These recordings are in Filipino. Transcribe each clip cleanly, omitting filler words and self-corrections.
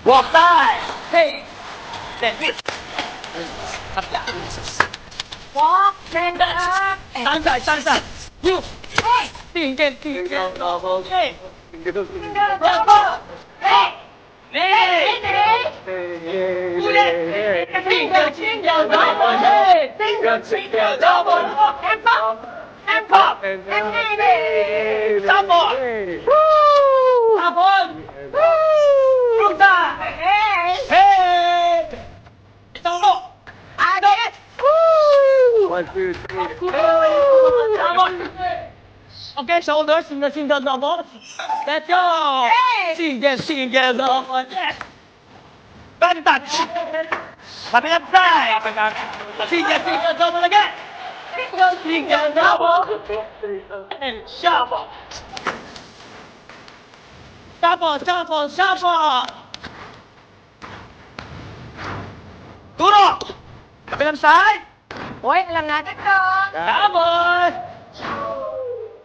Walk side. Hey. Then. Walk, stand up. Stand side, stand side. You. Hey. Single. Hey. Double. Hey. Hey. Hey. Single, double. Hey. Single, double. And pop. And pop. And hey. Double. Woo. Double. Woo. Walk side. Hey. Hey. Double. Agad. Woo. 1, 2, 3. Double. Okay, shoulders, single, double. Let's go. Hey. Single, double. Back touch. Happy left side. Single, double again. Single, double. And shuffle. Shuffle. Duro. Happy left side. Hoy, alam natin to. Double.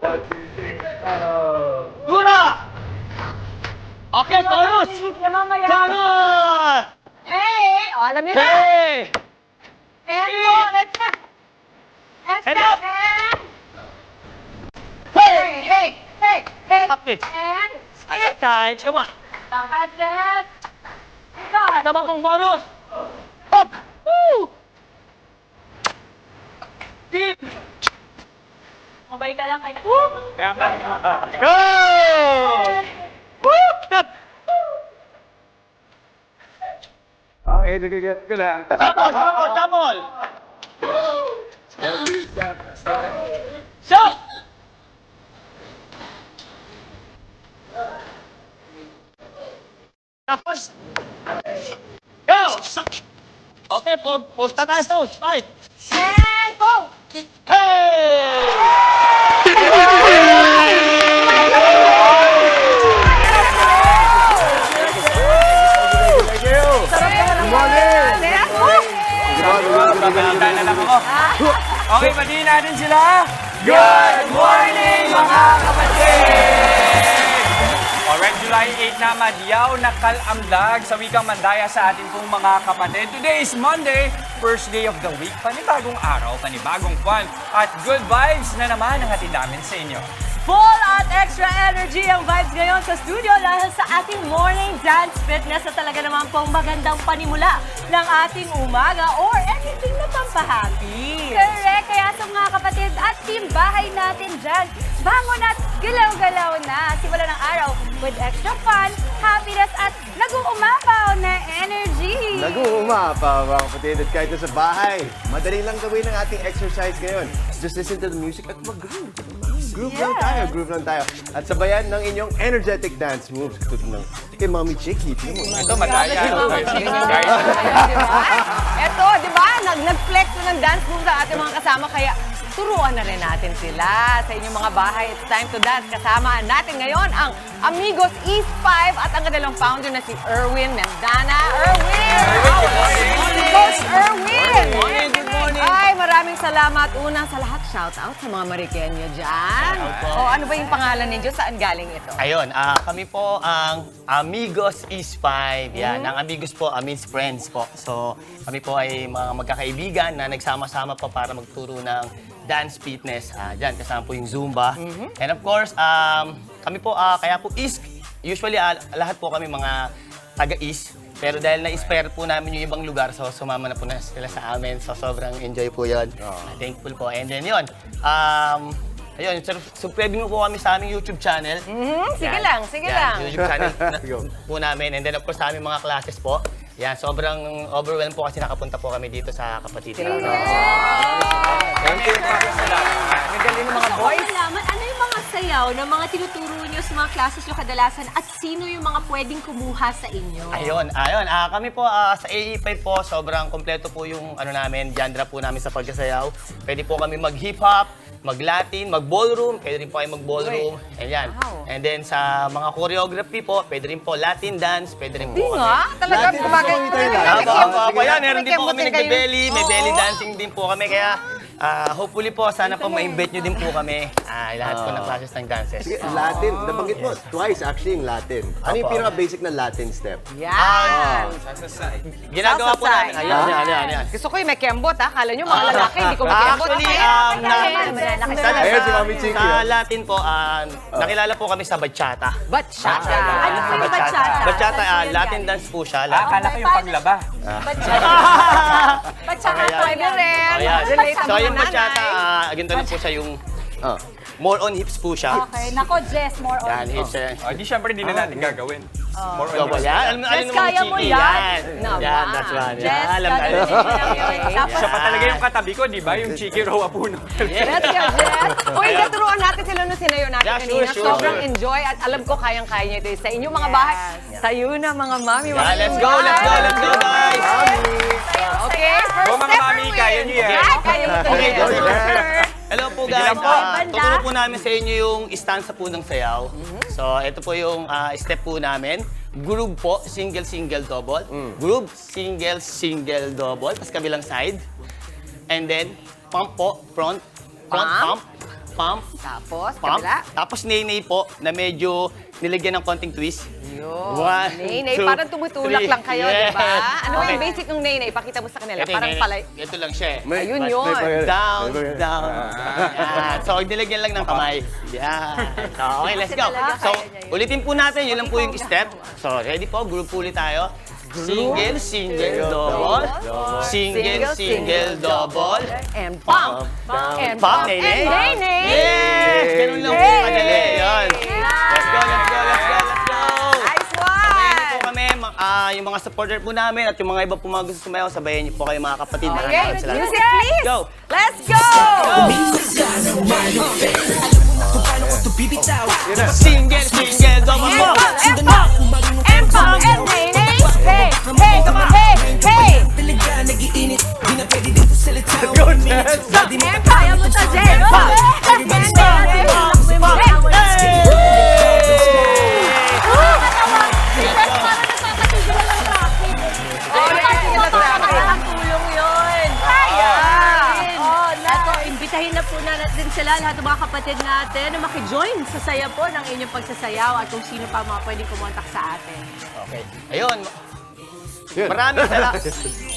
1, 2, 3. Duro. Okay, chorus. Sige, mamaya. Chorus. Hey. O, alam niyo na. Hey. And go. Let's go. Let's Head go. up. And. Hey. Hey. Hey. Hey. Up it. And. Other side. Come on. Tangkad set. Go. Naman kong chorus. Up. Woo. Deep. Mabay ka lang kay. Go. Woo. Stop. Okay, nagigit ko na. Double. Shot. Tapos. Go. Okay, pusta tayo sa fight. And go. Hey! Thank you! Good morning! Okay, batiin natin sila. Good morning, mga kapatid! Alright, July 8 na, madyaw na kalamdag sa wikang mandaya sa ating pong mga kapatid. Today is Monday, first day of the week. Panibagong araw, panibagong buwan. At good vibes na naman ang hatid namin sa inyo. Full at extra energy ang vibes ngayon sa studio dahil sa ating morning dance fitness na talaga naman pong magandang panimula ng ating umaga or anything na pampahappy. Correct! Kaya sa mga kapatid at team bahay natin dyan, bangon at galaw-galaw na. Simula ng araw with extra fun, happiness at nag-uumapaw na energy. Nag-uumapaw mga kapatid at kahit nasa bahay. Madali lang gawin ang ating exercise ngayon. Just listen to the music at mag-groove. Groove lang tayo. At sabayan ng inyong energetic dance moves. Katulad ng kay Mommy Chicky. Ito, madaya. Guys, Eto, di ba? Nag-flex na ng dance move sa ating mga kasama kaya turuan na rin natin sila sa inyong mga bahay. It's time to dance. Kasama natin ngayon ang Amigos East 5 at ang kanilang founder na si Erwin Mendana. Erwin! good morning. Coach Erwin! Good morning. Ay, maraming salamat. Unang sa lahat, shout out sa mga Marikenyo dyan. O, ano ba yung pangalan ninyo? Saan galing ito? Ayun, kami po ang Amigos East 5. Yan, ang Amigos po means friends po. So, kami po ay mga magkakaibigan na nagsama-sama po para magturo ng dance fitness. Diyan, kasama po yung Zumba. And of course, kami po, kaya po East, usually lahat po kami mga taga-East. Pero dahil na-inspire po namin yung ibang lugar, so sumama na po na sila sa amin. So sobrang enjoy po yun. Thankful po. And then yun, ayun, subscribe mo po kami sa aming YouTube channel. Sige Yan. lang, sige Yan, lang. YouTube channel po namin. And then of course sa aming mga classes po. Yan, sobrang overwhelmed po kasi nakapunta po kami dito sa kapatid namin. Thank you. Nagaling ng mga Gusto ko boys. malaman, ano yung mga sayaw na mga tinuturo nyo sa mga classes nyo kadalasan at sino yung mga pwedeng kumuha sa inyo? Ayun. Kami po sa AE5 po, sobrang kompleto po yung namin, genre po namin sa pagsasayaw. Pwede po kami mag-hip-hop, mag-Latin, mag-ballroom, pwede rin po kayo mag-ballroom. Ayan. Wow. And then sa mga choreography po, pwede rin po Latin dance, pwede rin po Di nga, talagang gumagay. Ayan, meron din po kami nagbe-belly, may belly dancing din po kami. Kaya hopefully po, sana po ma-invite nyo din po kami. Lahat po ng classes ng dances. Sige, Latin. Nabanggit mo twice actually yung Latin. Ano yung pinaka-basic na Latin step? Yan. Ginagawa po Salsa namin. Ayan. Gusto ko yung may kembot, ha? Kala nyo mga lalaki, hindi ko may kembot. Actually, Ayan si Mami Chiki. sa Latin po, nakilala po kami sa bachata. Bachata. Ano po yung bachata? Bachata, Latin dance po siya. Akala ko yung paglaba. Bachata po Pwede rin. Ayan. Relate sa So, mga yung bachata, nanay. ganito lang po siya yung more on hips po siya. Okay, nako Jess, more on. Yan, hips. Di syempre hindi na natin gagawin. More on Double yan. Alam Jess, naman kaya mo Chiki, yan. Naman. Yan, that's one. Jess, Alam na. gagawin mo lang yun. Tapos, Siya pa talaga yung katabi ko, di ba? Yung Chiki Roa Puno. Let's go, Jess. Uy, naturuan natin sila nung sinayo natin Yeah, kanina. sure. Sobrang enjoy at alam ko kayang-kaya niyo ito. Sa inyong mga bahay, sayo na mga mami. Yeah, let's go guys! Okay, first Go, mga step mami, for kaya win. niyo yan. Yeah, kaya mo ito. Okay, Yes, go, sir. Hello po Sige guys. lang po. Tuturo po namin sa inyo yung stanza po ng sayaw. So, ito po yung step po namin. Groove po, single, double. Groove, single, double. Tapos kabilang side. And then, pump po, front, pump, Tapos, pump. kabila. Tapos nay po na medyo nilagyan ng konting twist. Yun. One, Nay-nay, two, parang tumutulak three. lang kayo, di ba? Yes. Ano Okay. yung basic ng nay-nay? Pakita mo sa kanila. Ito, Parang palay. Ito lang siya. Ayun yun. Down. Yan. So, nilagyan lang ng kamay. Yan. So, okay, let's go. So, ulitin po natin. Yun lang po yung step. So, ready po? Group po ulit tayo. Single, double. Single, double. And pump. And Pump, nay-nay. And nay-nay. Yes! Ganun lang po kadali. Yan. Let's go. Nice Sabayan niyo one. po kami, yung mga supporter po namin at yung mga iba po mga gusto sumayaw, sabayan niyo po kayo mga kapatid. Okay, Maraming salamat. music please. Go. Let's go. Single, double mo. And pump. And nay-nay. Hey. kaya mo to, Jess. Tulong yun. Nato, imbitahin na po natin sila, lahat ng mga kapatid natin, na makijoin sa saya po ng inyong pagsasayaw at kung sino pa mga pwedeng kumontak sa atin. Okay. Ayun. Maraming salamat.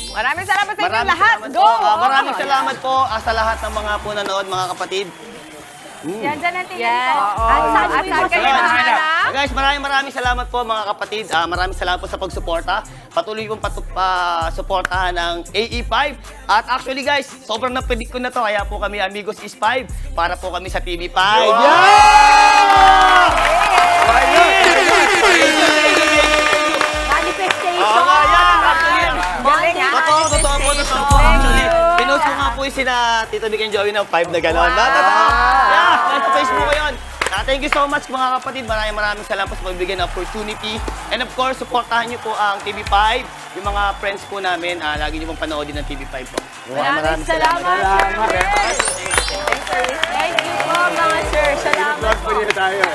Maraming salamat sa inyo Maraming lahat. salamat Go. po. Maraming salamat po sa lahat ng mga po nanood, mga kapatid. Yan, dyan ang tingin Yes. po. At saan At kayo Ayun. mahanap? Guys, maraming salamat po mga kapatid. Maraming salamat po sa pagsuporta. Patuloy pong suportahan ng AE5. At actually guys, sobrang napredict ko na to. Kaya po kami Amigos is 5 para po kami sa TV5. Manifestation. Galing ha. Totoo po. Actually, pinost ko nga po yung sina Tito Vic and Joey ng 5 na gano'n. Yeah, nasa Facebook ko yun. Thank you so much mga kapatid. Maraming salamat sa pagbigyan ng opportunity. And of course, supportahan niyo po ang TV5. Yung mga friends po namin, lagi niyo pong panoodin ng TV5 po. Maraming salamat, Sir. Thank you po, mga sir. Salamat po.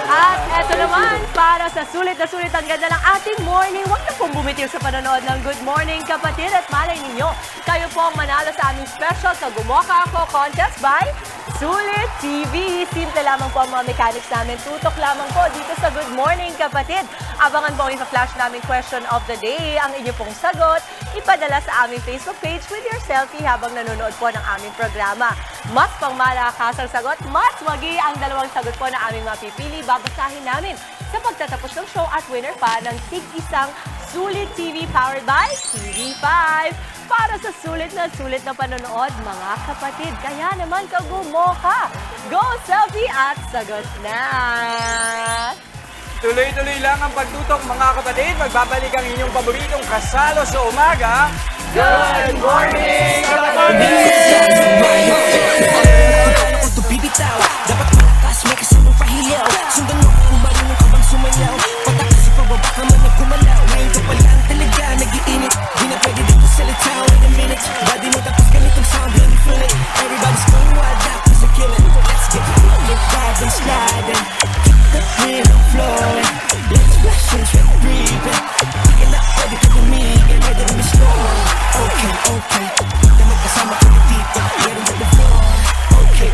At eto naman, para sa sulit na sulit ang ganda ng ating morning, huwag na pong bumitiw sa panonood ng Good Morning Kapatid at malay ninyo, kayo po ang manalo sa aming special Kagumoka Ako contest by Sulit TV. Simple lamang po ang mga mechanics namin. Tutok lamang po dito sa Good Morning Kapatid. Abangan po ang ipa-flash namin question of the day. Ang inyo pong sagot, ipadala sa aming Facebook page with your selfie habang nanonood po ng aming programa. Mas pang malakas ang sagot, mas wagi ang dalawang sagot po na aming mapipili. Babasahin namin sa pagtatapos ng show at winner pa ng tig-isang Sulit TV powered by TV5. Para sa sulit na panonood, mga kapatid. Kaya naman, kagumoka. Go selfie at sagot na! Tuloy-tuloy lang ang pagtutok mga kapatid. Magbabalik ang inyong paboritong kasalo sa umaga. Good morning, Bibitaw, dapat malakas, may kasamang pahiyaw. Sundan mo kung marunong ka bang sumayaw. Patakas sa pababa ka man na gumalaw. Ngayon ka pa lang talaga nag-iinit. Di na pwede dito sa litaw. Wait a minute, body mo tapos ganitong sound. When you feel it, everybody's going wild. Doctors are killing. Let's get vibing, sliding. Keep the rhythm flowing. Let's flash and sweat breathing. Di ka na pwede ka tumigil. Pwede rin slow. Okay. Dami kasama ko dito. Getting to the floor. Okay.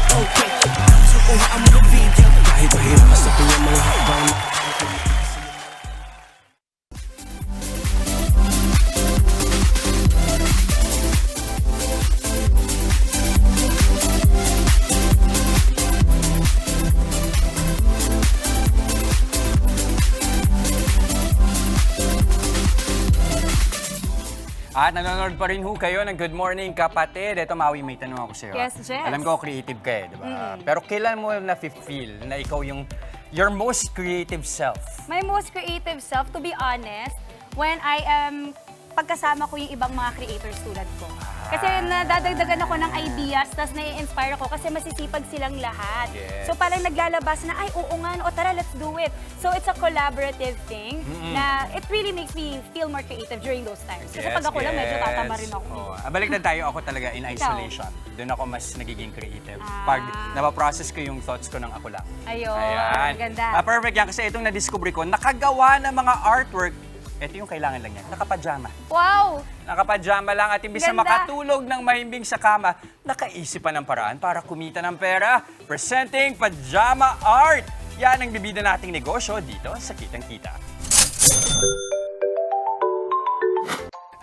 At nanonood pa rin ho kayo ng Good Morning Kapatid. Ito, Maui, may tanong ako sa'yo. Yes, Jess. Alam ko, creative ka di ba? Pero kailan mo na-feel na ikaw yung your most creative self? My most creative self, to be honest, when I am pagkasama ko yung ibang mga creators tulad ko. Kasi nadadagdagan ako ng ideas, tas nai-inspire ako kasi masisipag silang lahat. Yes. So parang naglalabas na, ay, oo nga, o tara, let's do it. So it's a collaborative thing na it really makes me feel more creative during those times. Kasi pag ako lang, medyo tatama rin ako. Baliktad tayo, ako talaga in isolation. Doon ako mas nagiging creative. Pag napaprocess ko yung thoughts ko ng ako lang. Ayun, ganda. Perfect yan kasi itong na-discover ko, nakagawa ng mga artwork. Ito yung kailangan lang yan, nakapajama. Wow! Nakapajama lang at imbis na Ganda. makatulog ng mahimbing sa kama, nakaisip pa ng paraan para kumita ng pera. Presenting Pajama Art! Yan ang bibida nating negosyo dito sa Kitang Kita.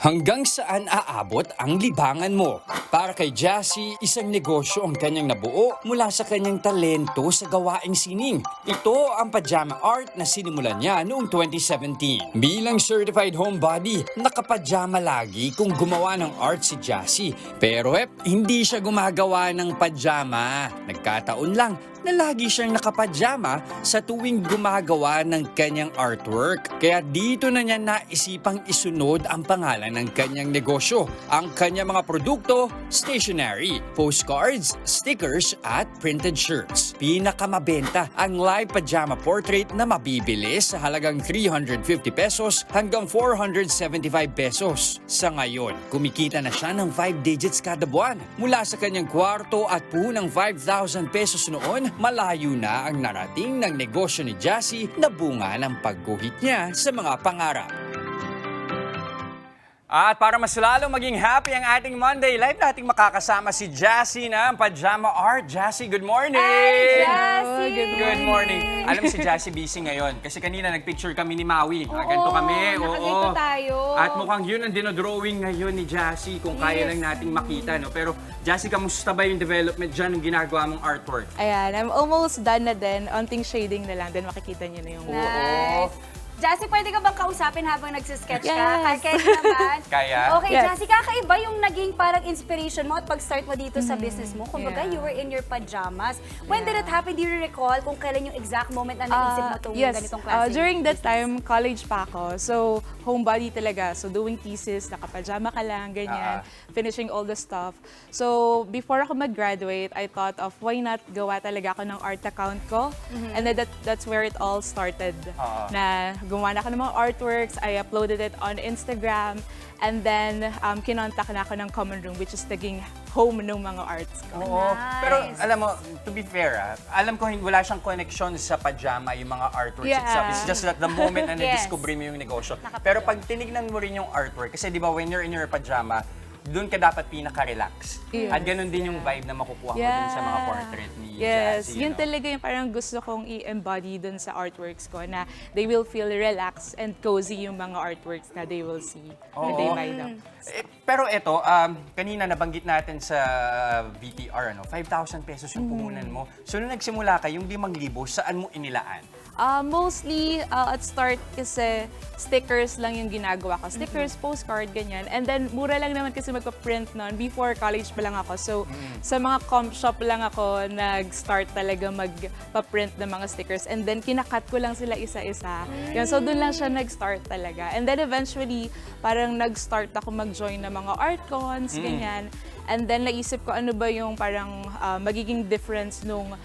Hanggang saan aabot ang libangan mo? Para kay Jassy, isang negosyo ang kanyang nabuo mula sa kanyang talento sa gawaing sining. Ito ang pajama art na sinimulan niya noong 2017. Bilang certified homebody, nakapajama lagi kung gumawa ng art si Jassy. Pero hindi siya gumagawa ng pajama. Nagkataon lang na lagi siyang nakapajama sa tuwing gumagawa ng kanyang artwork. Kaya dito na niya naisipang isunod ang pangalan ng kanyang negosyo. Ang kanyang mga produkto, stationery, postcards, stickers at printed shirts. Pinakamabenta ang live pajama portrait na mabibili sa halagang 350 pesos hanggang 475 pesos. Sa ngayon, kumikita na siya ng 5 digits kada buwan. Mula sa kanyang kwarto at puhunang 5,000 pesos noon, malayo na ang narating ng negosyo ni Jassy na bunga ng pagguhit niya sa mga pangarap. At para mas lalo maging happy ang ating Monday, live nating makakasama si Jassy ng Pajama Art. Jassy, good morning! Hi, Jassy! Good morning. Alam si Jassy busy ngayon kasi kanina nagpicture kami ni Maui. Ganito kami. Nakagito tayo. At mukhang yun ang dinodrawing ngayon ni Jassy kung kaya lang nating makita. No? Pero Jassy, kamusta ba yung development dyan ng ginagawa mong artwork? Ayan, I'm almost done na din. Onting shading na lang, then makikita niyo na yung Nice. Jassy, pwede ka bang kausapin habang nagsisketch ka? Yes. Kaya naman. Kaya? Okay, Yes. Jassy, kakaiba yung naging parang inspiration mo at pag-start mo dito sa business mo. Kumbaga, Yeah. you were in your pajamas. When did it happen? Do you recall kung kailan yung exact moment na naisip mo itong ganitong klase? During that time, college pa ako. So, homebody talaga. So, doing thesis, nakapajama ka lang, ganyan. Finishing all the stuff. So, before ako mag-graduate, I thought of why not gawa talaga ako ng art account ko. And then that's where it all started. Na gumawa na ako ng mga artworks, I uploaded it on Instagram, and then kinontak na ako ng Common Room, which is naging home ng mga arts ko. Oo. Pero alam mo, to be fair, alam ko wala siyang connection sa pajama yung mga artworks Yeah. itself. It's just that the moment na Yes. na-discover mo yung negosyo. Pero pag tinignan mo rin yung artwork, kasi di ba when you're in your pajama, doon ka dapat pinaka-relax. Yes. At ganun din yung vibe na makukuha mo dun sa mga portrait ni Yes, Jassy. yun talaga yung parang gusto kong i-embody dun sa artworks ko na they will feel relaxed and cozy yung mga artworks na they will see when they buy them. Pero ito, kanina nabanggit natin sa VTR, 5,000 pesos yung puhunan mo. So nung nagsimula ka, yung 5,000, saan mo inilaan? Mostly, at start kasi stickers lang yung ginagawa ko. Stickers, postcard, ganyan. And then, mura lang naman kasi magpa-print noon. Before college pa lang ako. So, sa mga comp shop lang ako nag-start talaga magpa-print ng mga stickers. And then, kinakat ko lang sila isa-isa. Yan, so, doon lang siya nag-start talaga. And then, eventually, parang nag-start ako mag-join ng mga art cons, ganyan. And then, naisip ko ano ba yung parang magiging difference nung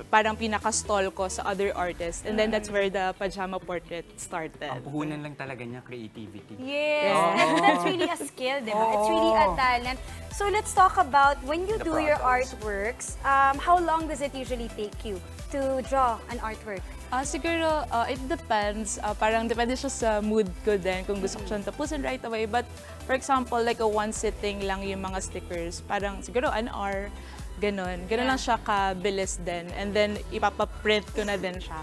parang pinaka-stall ko sa other artists. And then, that's where the pajama portrait started. Ang puhunan lang talaga niya, creativity. Yes, and that's really a skill, di ba? It's really a talent. So let's talk about when you do your artworks, how long does it usually take you to draw an artwork? Siguro, it depends. Parang depende siya sa mood ko din kung gusto ko siyang tapusin right away. But, for example, like a one sitting lang yung mga stickers. Parang siguro an hour. Ganon. Ganon lang siya kabilis din. And then, ipapaprint ko na din siya.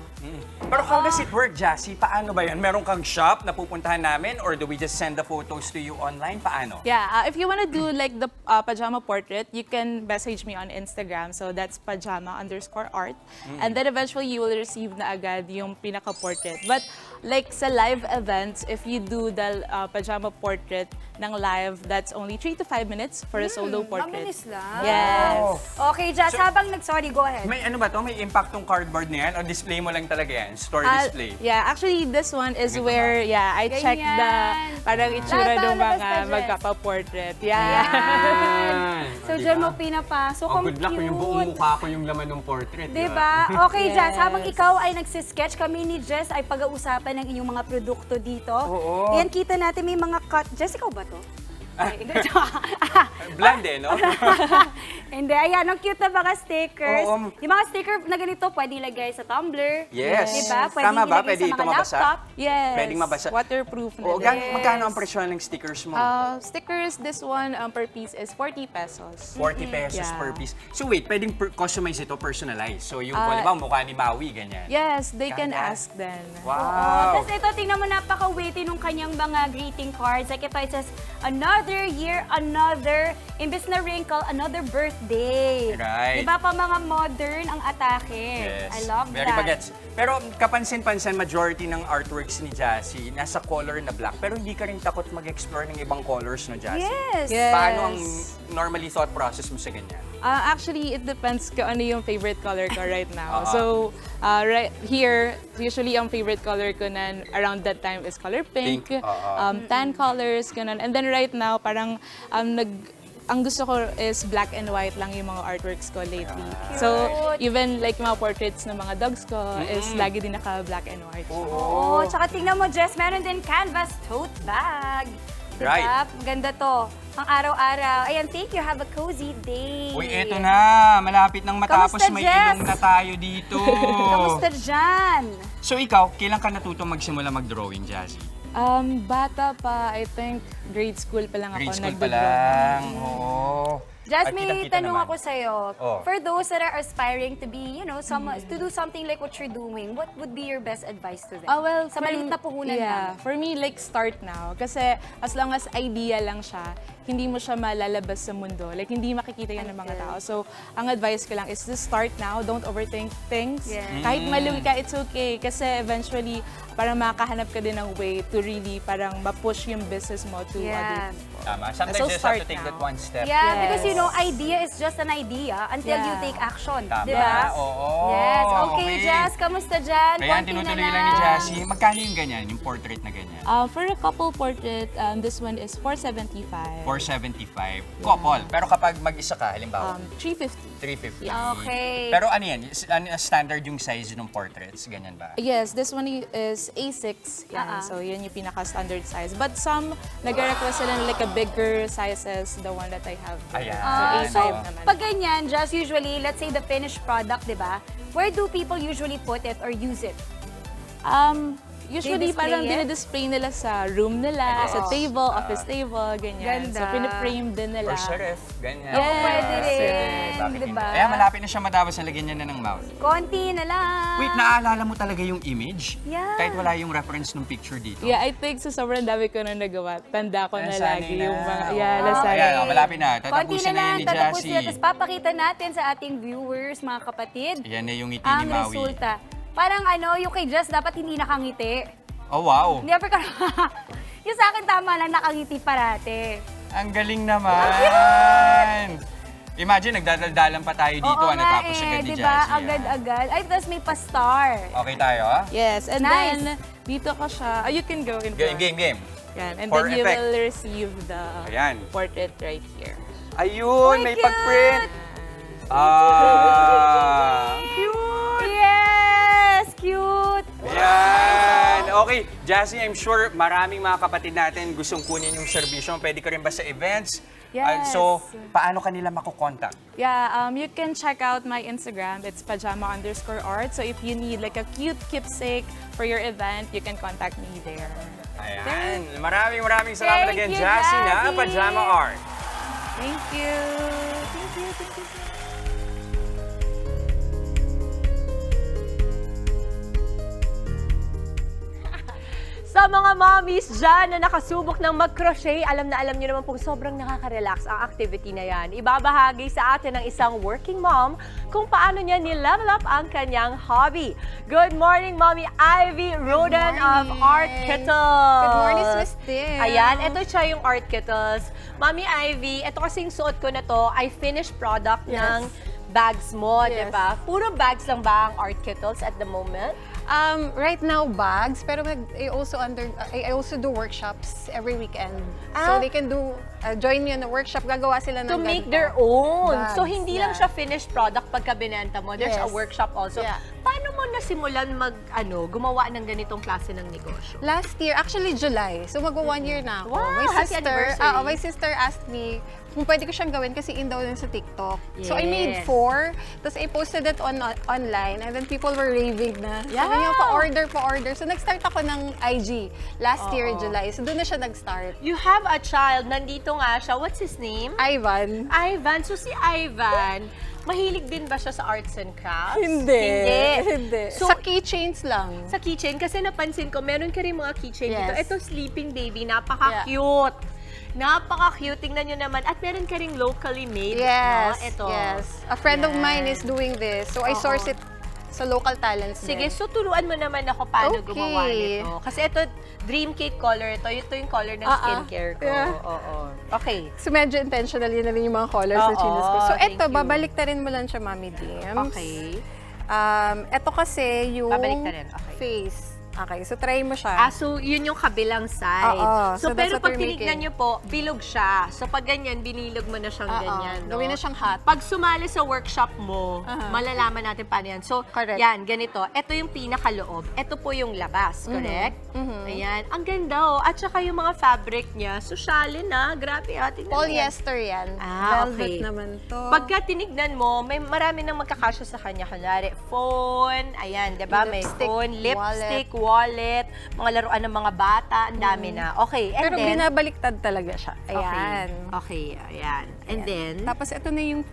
Pero how does it work, Jassy? Paano ba yan? Meron kang shop na pupuntahan namin or do we just send the photos to you online? Paano? Yeah, if you wanna do like the pajama portrait, you can message me on Instagram. So that's pajama_art. And then eventually you will receive na agad yung pinaka-portrait. But like sa live events, if you do the pajama portrait, ng live that's only 3 to 5 minutes for a solo portrait. Mabilis lang. Yes. Okay, Jazz, habang sorry, go ahead. May ano ba to? May impact tong cardboard na yan? O display mo lang talaga yan? Store display? Yeah, actually, this one is where, I check the Ganyan. parang itsura Labas, ng labas mga ka, Jess. magkaka-portrait. Yan. So, dyan mo pinapasok. Oh, Ang good luck kung yung buong cute. mukha ko yung laman ng portrait. Diba? Okay, Yes. Jazz, habang ikaw ay nagsisketch, kami ni Jess ay pag-uusapan ng inyong mga produkto dito. Oo. Yan, kita natin may mga cut. Jess, ikaw ba to? Ay, Bland eh, no? Hindi, ayan, ang cute na mga stickers. Oo. Yung mga sticker na ganito, pwede ilagay sa tumbler. Yes. Diba? Pwede Tama ba? ilagay Pwede sa ito mga mabasa? laptop. Yes. Pwedeng mabasa. Waterproof na Oo, din. magkano ang presyo ng stickers mo? Stickers, this one per piece is 40 pesos. 40 pesos Yeah. per piece. So wait, pwedeng customize ito, personalize. So yung, di ba, mukha ni Maui, ganyan. Yes, they can Ganda. ask then. Wow! Tapos ito, tingnan mo, napaka-weighty nung kanyang mga greeting cards. Like ito, it says, another year, another, imbes na wrinkle, another birthday. Right. Diba pa mga modern ang atake? Yes. I love Very that. bagets. Pero kapansin-pansin, majority ng artworks ni Jassy nasa color na black. Pero hindi ka rin takot mag-explore ng ibang colors, no, Jassy? Yes. Yes. Paano ang normally thought process mo sa ganyan? Actually, it depends kung ano yung favorite color ko right now. Uh-huh. So, right here, usually ang favorite color ko na around that time is color pink. Pink, Tan colors, ganun. And then right now, parang ang gusto ko is black and white lang yung mga artworks ko lately. So, even like mga portraits ng mga dogs ko is lagi din naka-black and white. Oo, tsaka tingnan mo, Jess, meron din canvas tote bag. Diba? Right. Ganda to. Pang araw-araw. Ayan, thank you. Have a cozy day. Uy, eto na. Malapit nang matapos. Kamusta, May Jess? ilong na tayo dito. Kamusta dyan? So ikaw, kailan ka natutong magsimula mag-drawing, Jassy? Bata pa, I think grade school pa lang ako Grade school pa nagdo-drawing. lang. Oo. Jazz, At may kitang-kita tanong naman. ako sa'yo. Oh. For those that are aspiring to be, to do something like what you're doing, what would be your best advice to them? Well, sa maliit na puhunan lang. for me, like, start now. Kasi as long as idea lang siya, hindi mo siya malalabas sa mundo. Like, hindi makikita yan ng mga tao. So, ang advice ko lang is to start now. Don't overthink things. Yes. Kahit maluwi ka, it's okay. Kasi eventually, parang makakahanap ka din ng way to really parang ma-push yung business mo to Yeah. Tama. Sometimes So, you just have to start take that now. one step. Yeah, because Yes. idea is just an idea until you Yeah. take action. Tama. Di ba? Oo. Yes. Okay, Okay. Jazz, kamusta dyan? Kaya Konti tinutuloy na lang ni Jassy. Magkano yung ganyan, yung portrait na ganyan? For a couple portrait, this one is 475. 475. Couple. Pero kapag mag-isa ka, halimbawa, 350. 350. Okay. Pero ano yan? Standard yung size ng portraits? Ganyan ba? Yes, this one is A6. Yan. So, yan yung pinaka-standard size. But some, nag-request sila ng like a bigger sizes, the one that I have. Ayan. So, A5 naman. pag ganyan, just usually, let's say the finished product, di ba? Where do people usually put it or use it? Usually, Display parang it? dinidisplay nila sa room nila, sa table, office table, ganyan. Ganda. So, piniframe din nila. Or sa ref? Ganyan. Yes. Pwede rin, Bakit di hindi? ba? Kaya malapit na siya matapos, nalagyan niya na ng mouth. Konti na lang. Wait, naaalala mo talaga yung image? Yeah. Kahit wala yung reference ng picture dito? Yeah, I think sa sobrang dami ko na nagawa, tanda ko na Nasanay lagi na. yung mga, Oo. nasanay. Ayan, malapit na. Konti Tatapusin na na lang, yan ni tatapusin Jassy. na. Tapos papakita natin sa ating viewers, mga kapatid, Ayan na yung ngiti ang ni Maui. resulta. Parang yung kay Jess, dapat hindi nakangiti. Oh, wow. Never ka yung sa akin tama lang, nakangiti parate. Ang galing naman. Imagine, nagdadaldalan pa tayo dito. Oo nga Tapos agad ni diba? Jassy. Agad-agad. Ay, tapos may pa-star. Okay tayo, ha? Yes, and Nice. then dito ko siya, you can go in Game, front. game. Yan, and For then you effect. will receive the Ayan. portrait right here. Ayun, may cute! pag-print. Cute! Yes! Cute! Yan. Okay, Jassy, I'm sure maraming mga kapatid natin gustong kunin yung serbisyo. Pwede ka rin ba sa events? Yes. So, paano kanila makukontak? Yeah, you can check out my Instagram. It's pajama_art. So if you need like a cute keepsake for your event, you can contact me there. Ayan. Maraming salamat Thank again, you, Jassy na Jassy. Pajama Art. Thank you. Thank you. Thank you. Sa mga mommies dyan na nakasubok ng mag-crochet, alam na alam nyo naman pong sobrang nakaka-relax ang activity na yan. Ibabahagi sa atin ng isang working mom kung paano niya ni-level up ang kanyang hobby. Good morning, Mommy Ivy Roden of Art Kettles. Good morning, Swiss Tim. Ayan, ito siya yung Art Kettles. Mommy Ivy, ito kasing suot ko na to ay finished product ng bags mo, Yes. diba? Puro bags lang ba ang Art Kettles at the moment? Right now, bags, pero I also do workshops every weekend. So they can join me on a workshop, gagawa sila ng To make ganito. their own. Bags, So, hindi lang yeah. siya finished product pagka binenta mo. There's a Yes. workshop also. Yeah. Paano mo nasimulan gumawa ng ganitong klase ng negosyo? Last year, actually July. So mag-1 year na ako. Wow, happy anniversary. My sister asked me kung pwede ko siyang gawin kasi in daw din sa TikTok. So I made Yes. 4, tapos I posted it online, and then people were raving na. Sabi niya, pa-order. So nag-start ako ng IG last year, July. So doon na siya nag-start. You have a child. Nandito nga siya. What's his name? Ivan. Ivan. So, si Ivan, mahilig din ba siya sa arts and crafts? Hindi. So, Sa keychains lang. sa keychain, kasi napansin ko, meron ka rin mga keychain dito. Yes. Ito, sleeping baby, napaka-cute. Napaka-cute. Tingnan nyo naman. At meron ka rin locally made. Yes, No? Ito. yes. A friend of mine is doing this. So I source it sa local talents Sige, din. so turuan mo naman ako paano Okay. gumawa nito. Kasi ito, dream cake color ito. Ito yung color ng skincare ko. Yeah. Oo. Okay. So medyo intentional yun na rin yung mga colors na Oo, chinos ko. So thank eto, you. babaliktarin mo lang siya, Mami Dims. Okay. Eto kasi yung Babaliktarin, okay. face. Okay, so try mo siya. So yun yung kabilang side. Oo, So, so that's pero what pag we're tinignan making. nyo po, bilog siya. So pag ganyan, binilog mo na siyang ganyan. No? Gawin na siyang hot. Pag sumali sa workshop mo, malalaman natin paano yan. So, Correct. yan, ganito. Ito yung pinakaloob. Ito po yung labas, correct? Ayan. Ang ganda, oh. At saka yung mga fabric niya, sosyalin na. Grabe, tingnan mo yan. Polyester yan. okay. Velvet naman to. Pagka tinignan mo, may marami nang magkakasya sa kanya. Kunwari, phone, ayan, di ba? May Lipstick, phone, lipstick, wallet, mga laruan ng mga bata, ang dami na. Okay, and Pero then... binabaliktad talaga siya. Ayan. Okay, ayan. And then... Tapos ito na yung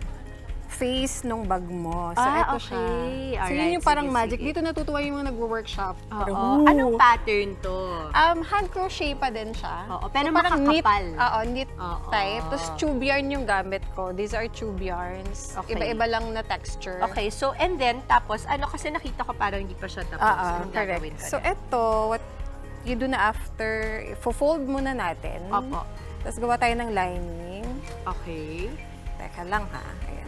face nung bag mo. So ito siya. okay. So yun Alright, yung parang sige, magic. sige. Dito natutuwa yung mga nagwo-workshop. Oo. Anong pattern to? Hand crochet pa din siya. Oo, pero parang makakapal. Knit Oo. type. Tapos tube yarn yung gamit ko. These are tube yarns. Okay. Iba-iba lang na texture. Okay, so and then, tapos, kasi nakita ko parang hindi pa siya tapos. Anong correct. gagawin ko So na? ito, what you do na after, fold muna natin. Opo. Tapos gawa tayo ng lining. Okay. Teka lang ha. Ayan.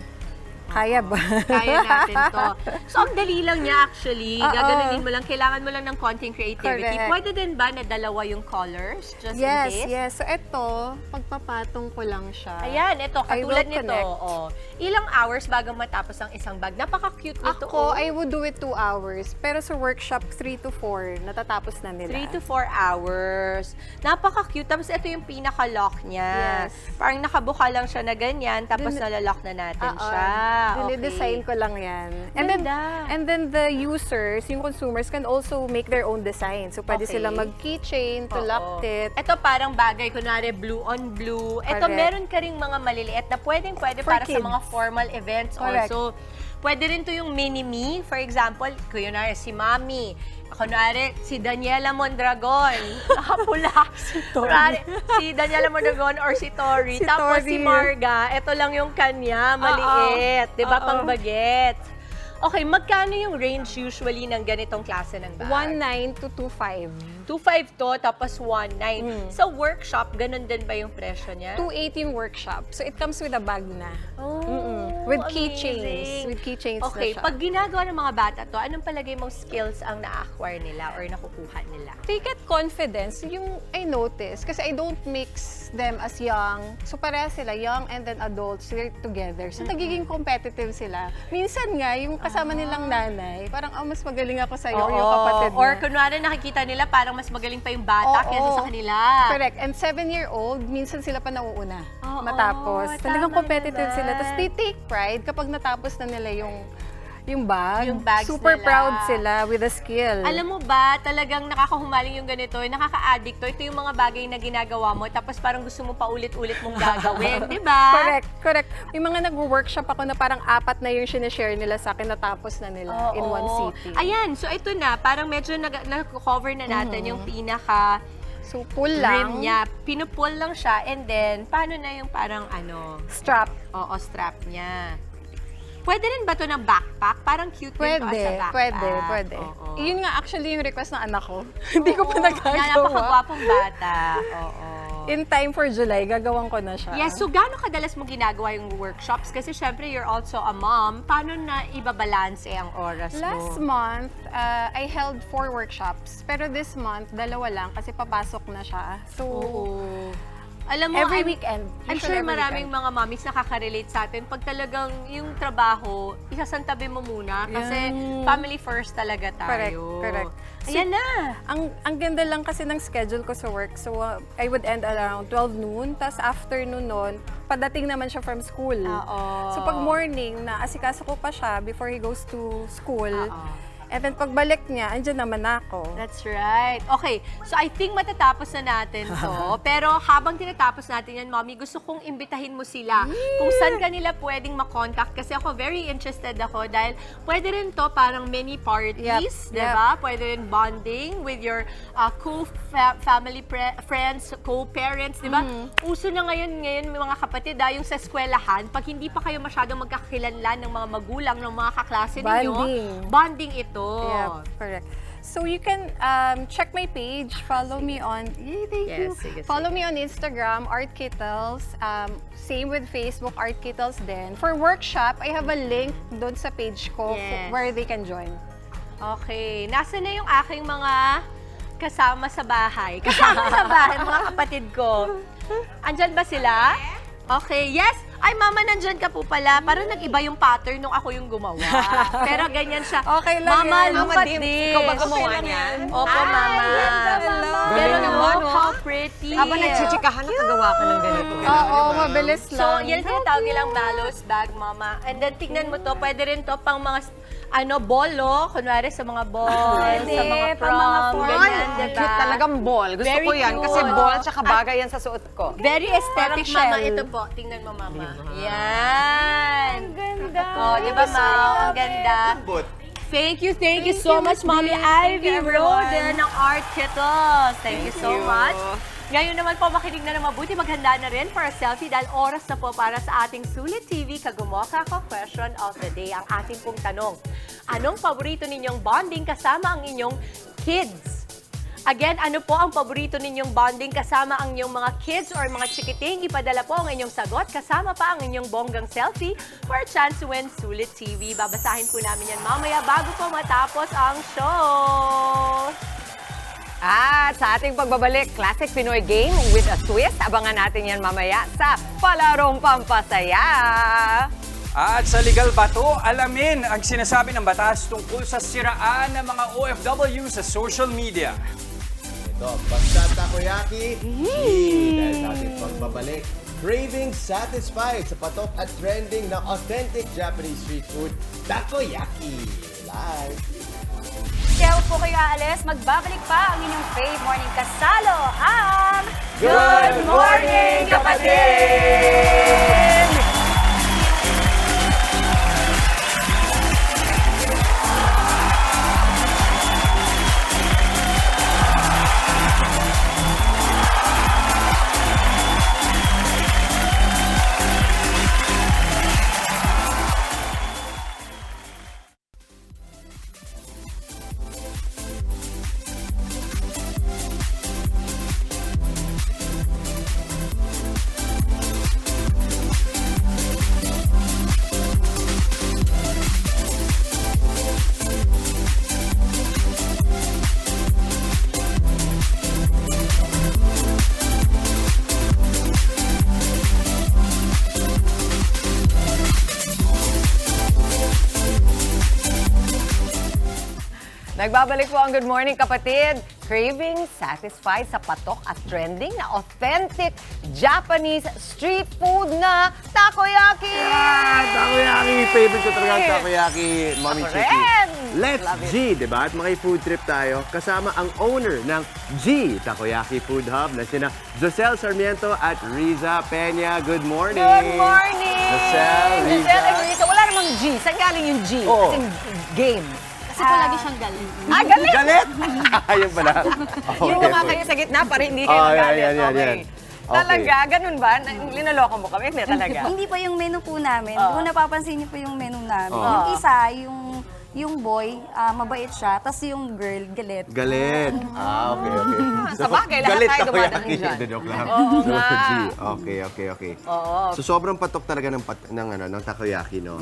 Kaya ba? Kaya natin to. So, ang dali lang niya actually. Oo. Gaganunin mo lang. Kailangan mo lang ng konting creativity. Correct. Pwede din ba na dalawa yung colors? Just in Yes, case? yes. So ito, pagpapatong ko lang siya. Ayan, ito. I will Katulad nito. connect. Oh. Ilang hours bago matapos ang isang bag? Napaka-cute nito. Ako, I would do it 2 hours. Pero sa workshop, 3 to 4, natatapos na nila. 3 to 4 hours. Napaka-cute. Tapos ito yung pinaka-lock niya. Yes. Parang nakabuka lang siya na ganyan, tapos nalalock na natin siya. Dinidesign ko lang yan. Ganda. And then the users, yung consumers, can also make their own design. So, pwede Okay. sila mag-keychain to lock it. Ito parang bagay, kunwari blue on blue. Ito Correct. meron ka ring mga maliliit na pwede For para kids. sa mga formal events Correct. also. Pwede rin to yung mini-me. For example, kunwari si Mami. Kunwari, si Daniela Mondragon. Nakapula. Kunwari, si Daniela Mondragon or si Tori. Si Tapos Tori. si Marga, ito lang yung kanya, maliit. Diba, pang bagets. Okay, magkano yung range usually ng ganitong klase ng bag? 1.9 to 2.5. 2.5 to, tapos 1.9. Sa workshop, ganun din ba yung presyo niya? 2.8 yung workshop. So, it comes with a bag na. Oh, With amazing. keychains. With keychains Okay, na siya. pag ginagawa ng mga bata to, anong palagay mong skills ang na-acquire nila or nakukuha nila? They get confidence. Yung I notice, kasi I don't mix them as young. So, pareha sila, young and then adults, they're together. So, nagiging competitive sila. Minsan nga, yung kasama nilang nanay, parang, mas magaling ako sa'yo, or yung kapatid Or niya. kunwari nakikita nila parang mas magaling pa yung bata Oo. kaysa sa kanila. Correct. And 7-year-old, minsan sila pa nauuna Oo, matapos. Talagang tama competitive naman. sila. Tapos they take pride kapag natapos na nila yung bag. Yung bags Super nila. proud sila with the skill. Alam mo ba, talagang nakakahumaling yung ganito, nakaka-addict to. Ito yung mga bagay na ginagawa mo, tapos parang gusto mo paulit-ulit mong gagawin, di ba? Correct. May mga nag-workshop ako na parang 4 na yung sinishare nila sa akin, natapos na nila in one sitting. Ayan, so ito na, parang medyo nag-cover na natin yung pinaka So, pull rim lang. niya. Pinupull lang siya, and then, paano na yung parang Strap. Oo, strap niya. Pwede rin ba to ng backpack? Parang cute din to as a backpack. Pwede. Oo. Yun nga actually yung request ng anak ko. Hindi ko pa nagagawa. Napakagwapong bata. Oo. In time for July, gagawin ko na siya. Yes, so gaano kadalas mo ginagawa yung workshops? Kasi syempre, you're also a mom. Paano na ibabalanse ang oras mo? Last month, I held 4 workshops. Pero this month, 2 lang kasi papasok na siya. So, Alam mo, every weekend. I'm Usually sure every maraming weekend. mga mommies nakaka-relate sa atin. Pag talagang yung trabaho, isasantabi mo muna kasi family first talaga tayo. Correct. Ayan na! Ang ganda lang kasi ng schedule ko sa work. So, I would end around 12 noon. Tapos afternoon noon, padating naman siya from school. So, pag morning, naasikaso ko pa siya before he goes to school. And then pagbalik niya, andyan naman ako. That's right. Okay, so I think matatapos na natin to. Pero habang tinatapos natin yan, Mommy, gusto kong imbitahin mo sila kung saan kanila pwedeng makontakt. Kasi ako, very interested ako dahil pwede rin to parang mini parties, di ba? Pwede rin bonding with your co-family friends, co-parents, di ba? Uso na ngayon mga kapatid, yung sa eskwelahan, pag hindi pa kayo masyadong magkakilanlan ng mga magulang, ng mga kaklase ninyo, bonding ito. Yeah, correct. So you can check my page, follow me on, thank you. Follow me on Instagram, Art Kittles. Same with Facebook, Art Kittles din. For workshop, I have a link doon sa page ko where they can join. Okay, nasa na yung aking mga kasama sa bahay? Kasama sa bahay, mga kapatid ko. Andyan ba sila? Okay, yes! Ay, Mama, nandyan ka po pala. Parang nag-iba yung pattern nung ako yung gumawa. Pero ganyan siya. Okay lang Mama, yan. look Mama at Dim, this. ikaw ba gumawa niyan? Opo, Mama. Pero Galing naman, look how pretty. Habang nagchichikahan, nakagawa ka ng ganito. Oo, mabilis lang. So, yan tinatawag nilang Mallows bag, Mama. And then, tignan mo to, pwede rin to pang mga bolo, kunwari sa mga ball, sa mga prom, ganyan, Ang diba? cute talagang ball. Gusto Very ko yan kasi cute. ball tsaka bagay yan sa suot ko. Very aesthetic, Parang Mama. shell. Ito po, tingnan mo, Mama. Yan. Ang ganda. Oh, di ba, Ma? Ang ganda. Thank you so much, Mommy Ivy Roden ng Art Kittles. Thank you so much. Ngayon naman po, makinig na ng mabuti, maghanda na rin for a selfie dahil oras na po para sa ating Sulit TV Kagumoka Ko Question of the Day. Ang ating pong tanong, anong paborito ninyong bonding kasama ang inyong kids? Again, ano po ang paborito ninyong bonding kasama ang inyong mga kids or mga chikiting? Ipadala po ang inyong sagot kasama pa ang inyong bonggang selfie for a chance to win Sulit TV. Babasahin po namin yan mamaya bago po matapos ang show. At sa ating pagbabalik, Classic Pinoy Game with a Twist. Abangan natin yan mamaya sa Palarong Pampasaya. At sa Legal Bato, alamin ang sinasabi ng batas tungkol sa siraan ng mga OFW sa social media. Ito, basta takoyaki, dahil sa ating pagbabalik, craving satisfied sa patok at trending na authentic Japanese street food, takoyaki. Live! Kaya huwag po kayo aalis, magbabalik pa ang inyong Fave Morning Kasalo, ang Good morning, kapatid! Nagbabalik po ang Good Morning Kapatid. Craving satisfied sa patok at trending na authentic Japanese street food na takoyaki! Takoyaki! Favorite ko talaga ang takoyaki, Mami Ako Chiki. rin! Let's Love it. G, di ba? At maki-food trip tayo kasama ang owner ng G Takoyaki Food Hub na sina Josel Sarmiento at Riza Peña. Good morning! Good morning! Josel, Riza. and Riza. Wala namang G. Saan galing yung G? Oo. Kasing game. Kasi palagi siyang galing. Ah, galit! Galit! Ayun pala. Yung mga kayo sa gitna, parang hindi kayo galit. yan. Okay. Okay. Talaga? Ganun ba? Linoloko mo kami? Hindi talaga. Hindi po yung menu po namin. Oo. Kung napapansin niyo po yung menu namin. Oo. Yung isa, yung boy, mabait siya. Tapos yung girl, galit. Galit. Okay. Sa bagay, lahat galit tayo takoyaki. dumadaan dyan. Hindi, joke lang. Oo So, nga. G. Okay. Oo. So, sobrang patok talaga ng takoyaki, no?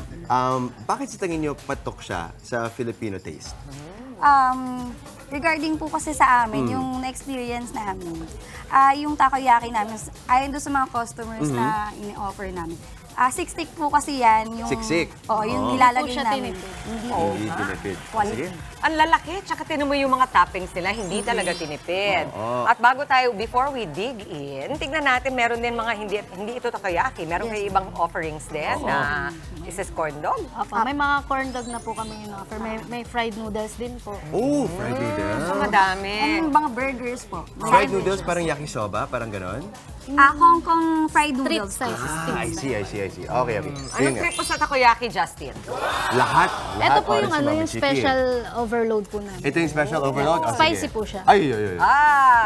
Bakit sa tingin niyo patok siya sa Filipino taste? Regarding po kasi sa amin, yung na-experience namin, yung takoyaki namin, ayon doon sa mga customers na ini-offer namin, siksik po kasi yan. Yung, Siksik? Oo, yung Oo. nilalagay Hindi po siya namin. tinipid. Hindi tinipid. Sige. Ang lalaki, tsaka tinan mo yung mga toppings nila, hindi talaga tinipid. Oo. At bago tayo, before we dig in, tignan natin, meron din mga hindi ito takoyaki. Meron kayo ibang offerings din na is corn dog. Opo, may mga corn dog na po kami in-offer. May fried noodles din po. Oh, fried noodles. So, madami. And mga burgers po. Fried noodles, parang yakisoba, parang ganon? Hong Kong fried Street noodles. size. I see. Okay. Anong trip mo sa takoyaki, Justin? Lahat. Ito po para yung si Mami yung Chiki. special overload po namin. Ito yung special overload? Oh, Spicy sige. po siya. Ay.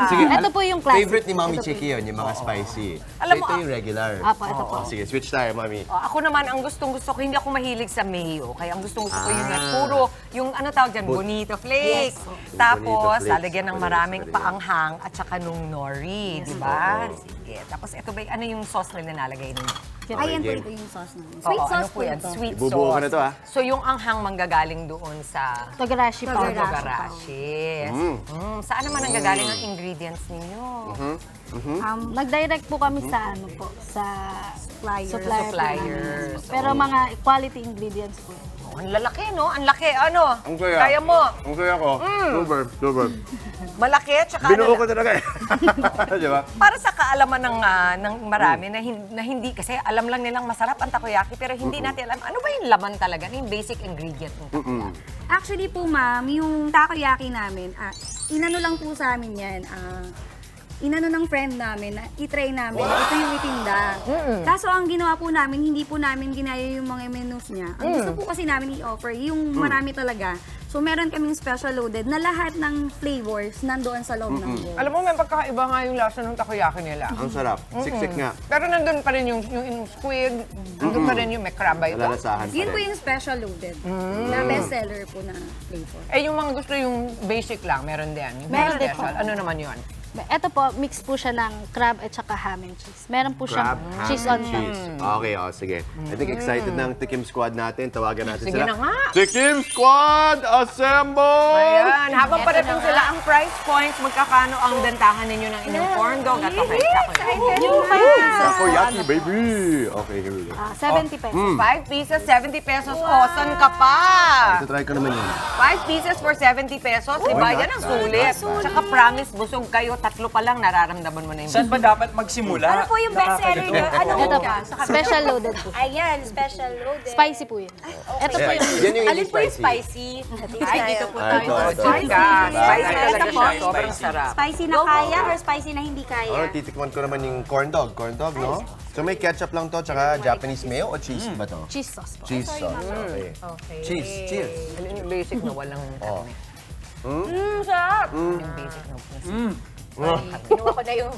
Sige. Ito po yung classic. Favorite ni Mami Ito po Chiki yun, yung mga spicy. Alam So, mo, ito yung regular. Apo, ito po. Sige, switch tayo, Mami. Ako naman, ang gustong-gusto ko, hindi ako mahilig sa mayo. Kaya ang gustong-gusto ko yung puro, yung ano tawag dyan, bonito flakes. Tapos, Bonito flakes. lalagyan ng maraming Bonito flakes. paanghang at saka nung nori, di ba? Sige. Tapos, ito ba, ano yung sauce na nilalagay ninyo? Ayan po game. ito yung sauce namin. Oo, Sweet ano sauce po po yan? ito. Sweet Ibubuo sauce. ko na to, ah. So, yung anghang manggagaling doon sa Tagarashi powder. Togarashi. Saan naman nanggagaling ang ingredients ninyo? Nag-direct po kami sa ano po, sa Supplier. Suppliers. Pero mga quality ingredients po. Oh, ang lalaki, no? Ang laki, ano? Ang saya. Kaya mo. Ang saya ko. Super. Malaki, tsaka Binuo ko talaga eh. Di ba? para sa kaalaman ng marami na hindi, kasi alam lang nilang masarap ang takoyaki, pero hindi natin alam, ano ba yung laman talaga, ano yung basic ingredient ng takoyaki? Actually po, ma'am, yung takoyaki namin, inano lang po sa amin yan. Inano ng friend namin na itry namin na ito yung itinda. Kaso ang ginawa po namin, hindi po namin ginaya yung mga menus niya. Ang gusto po kasi namin i-offer, yung marami talaga. So meron kaming special loaded na lahat ng flavors nandoon sa loob ng bowl. Alam mo, may pagkakaiba nga yung lasa ng takoyaki nila. Ang sarap. Siksik nga. Pero nandun pa rin yung squid, nandun pa rin yung may crab ba ito? Lalasahan pa Yun po rin. yung special loaded na bestseller po na flavor. Eh, yung mga gusto yung basic lang, meron din. Yung Meron din special, po. ano naman yun? Ito po, mix po siya ng crab at saka ham and cheese. Meron po Crab, siyang ham, cheese on and top. cheese. Okay, sige. I think excited na ang Tikim Squad natin. Tawagan natin Sige sila. na nga. Tikim Squad, assemble! Ayan, habang parating sila ang price points, magkakano ang bentahan ninyo ng inyong corn dog at takoyaki? Yung 5 pieces, Takoyaki, baby! Okay, here we go. 70 pesos. 5 pieces, 70 pesos. Oh, saan ka pa? Ito try ko naman yun. 5 pieces for 70 pesos. Diba? Yan ang sulit. Tsaka promise, busog kayo. Tatlo pa lang, nararamdaman mo na yung Saan ba dapat magsimula? Ano po yung bestseller niyo? Anong Ito po, special loaded po. Ayan, special loaded. Spicy po yun. Ito po yung Yan yung Alin hindi po yung spicy. spicy? Ay, dito po Ah, tayo. ito. Spicy talaga Ito po. siya. Sobrang sarap. Spicy na kaya or spicy na hindi kaya? Oh, titikman ko naman yung corn dog. Corn dog, no? So may ketchup lang to, tsaka Japanese mayo o cheese ba to? cheese sauce po. Cheese sauce. Okay. Cheese. Cheers. Alin yung basic na walang Oh. sarap. Yung basic na Kinuha ko na yung...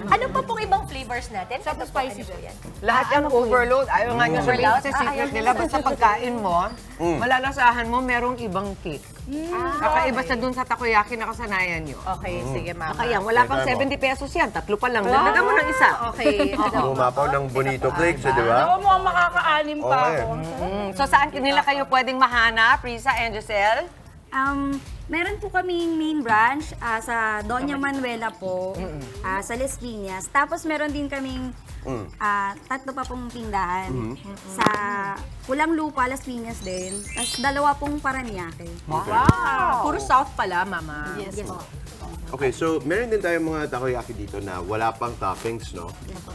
Ano pa pong ibang flavors natin? Ito spicy po yan. lahat yung overload. Ayaw nga nyo sabihin kasi secret nila. Basta pagkain mo, malalasahan mo, merong ibang cake. Kakaiba sa dun sa takoyaki na kasanayan nyo. Okay, sige ma'am. Kaya wala pang 70 pesos yan. Tatlo pa lang. Dagdagan mo ng isa. Okay. Bumapaw ng bonito flakes, di ba? Oo, mukhang makakaanim pa Okay. ako. So saan nila kayo pwedeng mahanap, Risa and Giselle? Meron po kaming main branch sa Doña Manuela po, sa Las Piñas. Tapos meron din kaming tatlo pa pong tindahan. Sa Pulang Lupa, Las Piñas din. Tapos 2 pong Paranaque. Wow! Puro South pala, Mama. Yes po. Okay, so meron din tayong mga takoyaki dito na wala pang toppings, no?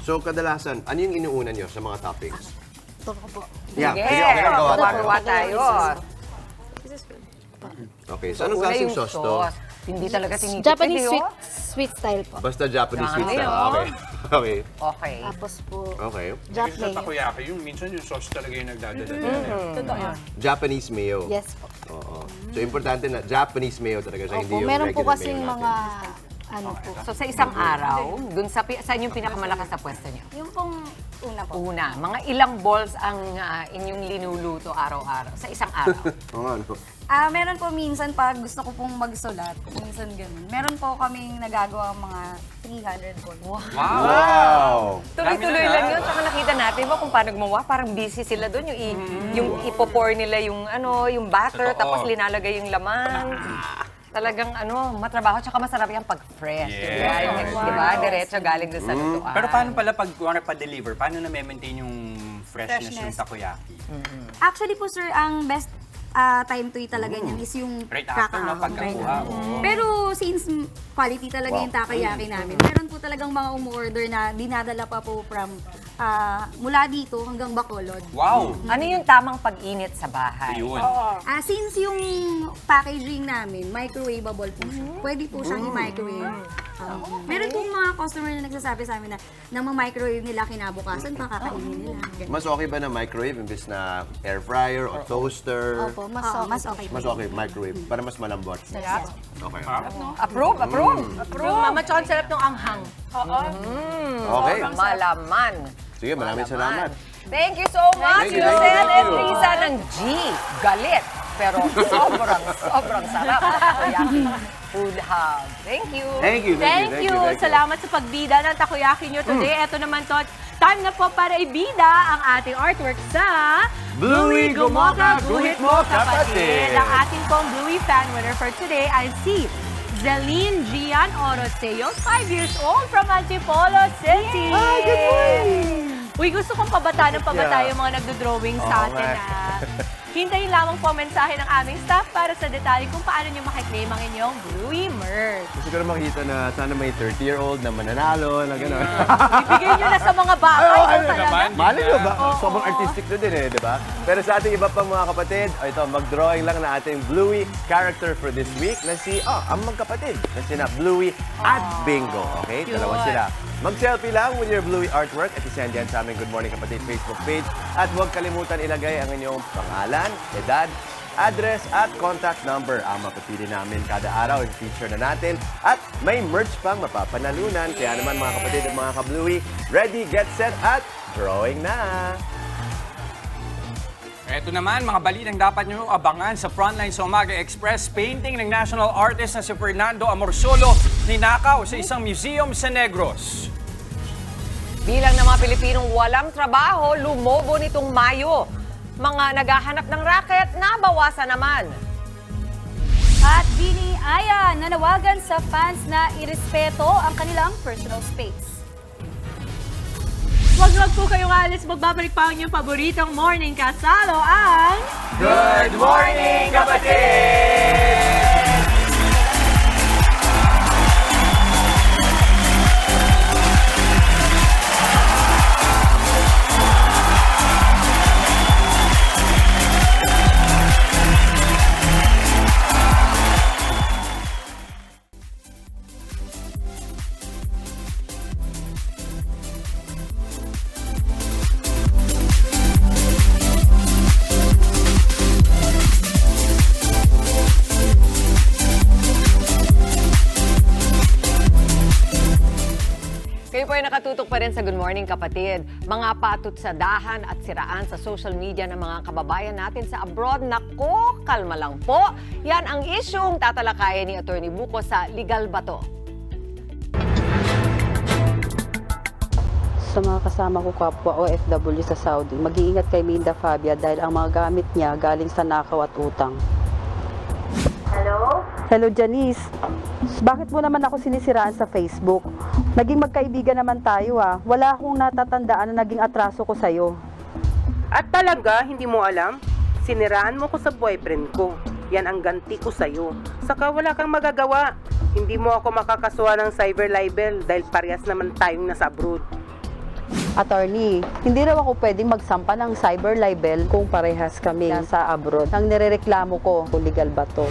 So kadalasan, ano yung inuuna nyo sa mga toppings? Ito po. Yeah, Sige, sige, okay, gawa tayo. gawa tayo. Okay, so anong Una klaseng yung sauce to? Hindi talaga tinitipid Japanese yun. sweet style po. Basta Japanese Dami, sweet style. oh. Okay. Okay. Okay. Tapos po, Okay. Jap Sa mayo. takoyaki, yung minsan yung sauce talaga yung nagdadala. Totoo yan. Japanese mayo. Yes po. Oo. So importante na Japanese mayo talaga siya, hindi Opo, yung meron po regular kasing mayo natin. mga ano po. So sa isang araw, saan yung pinakamalakas na pwesto niyo? Yung pong una po. Una, mga ilang balls ang inyong linuluto araw-araw sa isang araw? Oo nga, no? Meron po minsan pag gusto ko pong magsulat, minsan ganun. Meron po kaming nagagawa mga 300 balls. Wow! Tuloy-tuloy lang yun. Tsaka nakita natin mo kung paano gumawa. Parang busy sila doon. Yung ipo-pour nila yung, yung batter, Totoo. tapos linalagay yung laman. Talagang matrabaho. Tsaka masarap yan pag fresh. Yes. Diba? Diretso galing doon sa lutuan. Pero paano pala pag pa-deliver? Paano na-maintain yung freshness ng takoyaki? Actually po sir, ang best time to eat talaga niyan is yung Right after, no? Pagkakuha. Pero since quality talaga yung takoyaki namin, meron po talagang mga umorder na dinadala pa po from mula dito hanggang Bacolod. Wow! Ano yung tamang pag-init sa bahay? Ayun. Since yung packaging namin, microwavable po siya. Pwede po siyang i-microwave. Meron po mga customer na nagsasabi sa amin na nang ma-microwave nila kinabukasan, pakakainin nila. Ganun. Mas okay ba na microwave imbes na air fryer o toaster? Opo, mas okay. Mas okay, microwave, para mas malambot. Yes. Okay. Approve? Approve? Mama, tsaka ang sarap ng anghang. Okay. Malaman. Sige, maraming salamat. Thank you so much, Thank you, Lucel thank and you. Risa ng G. Galit. Pero sobrang sarap. Takoyaki Food Hub. Thank you. Thank you, Thank you. Salamat sa pagbida ng takoyaki nyo today. Ito naman to, time na po para ibida ang ating artwork sa Bluey Gumoka, Guhit Mo, Kapatid. Ang ating pong Bluey fan winner for today ay si Zeline Gian Oroteo, 5 years old from Antipolo City. Hi, good morning. Uy, gusto kong pabata ng pabata yung mga nagdo-drawing sa Oo atin nga. Hintayin lamang po ang mensahe ng aming staff para sa detalye kung paano nyo makiklaim ang inyong Bluey merch. Gusto ko na makita na sana may 30-year-old na mananalo, na gano'n. Ibigay nyo na sa mga bata. Ito talaga. Mali nyo ba? Sobrang artistic na din di ba? Pero sa ating iba pang mga kapatid, ito, mag-drawing lang na ating Bluey character for this week na ang magkapatid na sina Bluey at Bingo. Okay? Dalawa sila. Mag-selfie lang with your Bluey artwork at isend yan sa aming Good Morning Kapatid Facebook page. At huwag kalimutan ilagay ang inyong pangalan, edad, address at contact number. Ang mapapili namin kada araw, i-feature na natin. At may merch pang mapapanalunan. Kaya naman mga kapatid at mga ka-Bluey, ready, get set, at drawing na! Ito naman, mga balitang dapat nyo abangan sa Frontline sa Umaga Express. Painting ng national artist na si Fernando Amorsolo ninakaw sa isang museum sa Negros. Bilang ng mga Pilipinong walang trabaho, lumobo nitong Mayo. Mga naghahanap ng racket, nabawasan naman. At Bini Aya, nanawagan sa fans na irespeto ang kanilang personal space. Wag po kayong alis. Magbabalik pa ang inyong paboritong morning kasalo ang... Good morning, kapatid! Kayo po ay nakatutok pa rin sa Good Morning Kapatid. Mga patutsadahan at siraan sa social media ng mga kababayan natin sa abroad. Nako, kalma lang po. Yan ang isyung tatalakayin ni Atty. Buko sa Legal Bato. Sa mga kasama ko kapwa OFW sa Saudi, mag-iingat kay Minda Fabia dahil ang mga gamit niya galing sa nakaw at utang. Hello? Hello, Janice. Bakit mo naman ako sinisiraan sa Facebook? Naging magkaibigan naman tayo ah. Wala akong natatandaan na naging atraso ko sa'yo. At talaga, hindi mo alam? Siniraan mo ko sa boyfriend ko. Yan ang ganti ko sa'yo. Saka wala kang magagawa. Hindi mo ako makakasuha ng cyber libel dahil parehas naman tayong nasa abroad. Attorney, hindi raw ako pwedeng magsampa ng cyber libel kung parehas kami nasa abroad. Ang nirereklamo ko, legal ba to?